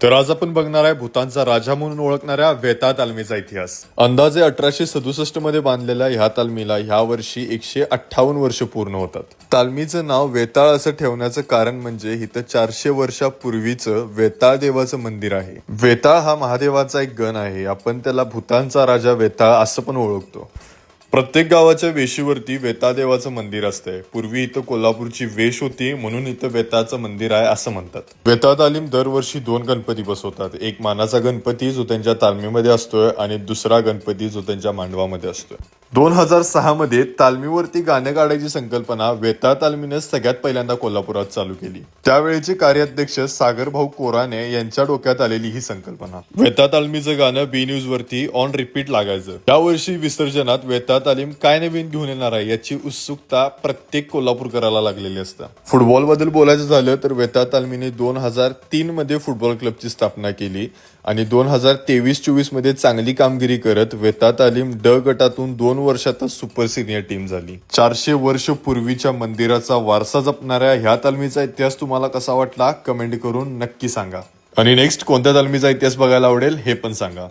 तर आज आपण बघणार आहे भूतानचा राजा म्हणून ओळखणाऱ्या वेताळ तालमीचा इतिहास। अंदाजे 1867 मध्ये बांधलेल्या ह्या तालमीला ह्या वर्षी 158 वर्ष पूर्ण होतात। तालमीचं नाव वेताळ असं ठेवण्याचं कारण म्हणजे इथं 400 वर्षापूर्वीचं वेताळ देवाचं मंदिर आहे। वेताळ हा महादेवाचा एक गण आहे। आपण त्याला भूतानचा राजा वेताळ असं पण ओळखतो। प्रत्येक गावाच्या वेशीवरती वेताळ देवाचं मंदिर असतंय। पूर्वी इथं कोल्हापूरची वेश होती म्हणून इथं वेताळचं मंदिर आहे असं म्हणतात। वेताळ तालीम दरवर्षी 2 गणपती बसवतात। एक मानाचा गणपती जो त्यांच्या तालमीमध्ये असतोय आणि दुसरा गणपती जो त्यांच्या मांडवामध्ये असतोय। 2006 मध्ये तालमीवरती गाणं काढायची संकल्पना वेताळ तालमीने सगळ्यात पहिल्यांदा कोल्हापुरात चालू केली। त्यावेळेचे कार्याध्यक्ष सागर भाऊ कोराणे यांच्या डोक्यात आलेली ही संकल्पना। वेताळ तालमीचं गाणं बी न्यूज वरती ऑन रिपीट लागायचं। यावर्षी विसर्जनात वेताळ तालीम काय नवीन घेऊन येणार आहे याची उत्सुकता प्रत्येक कोल्हापूरकराला लागलेली असते। फुटबॉल बद्दल बोलायचं झालं तर वेताळ तालमीने 2003 मध्ये फुटबॉल क्लबची स्थापना केली आणि 2023-24 मध्ये चांगली कामगिरी करत वेताळ तालीम ड गटातून 2 वर्षातच सुपर सिनियर टीम झाली। 400 वर्ष पूर्वीच्या मंदिराचा वारसा जपणाऱ्या ह्या तालमीचा इतिहास तुम्हाला कसा वाटला कमेंट करून नक्की सांगा। आणि नेक्स्ट कोणत्या तालमीचा इतिहास बघायला आवडेल हे पण सांगा।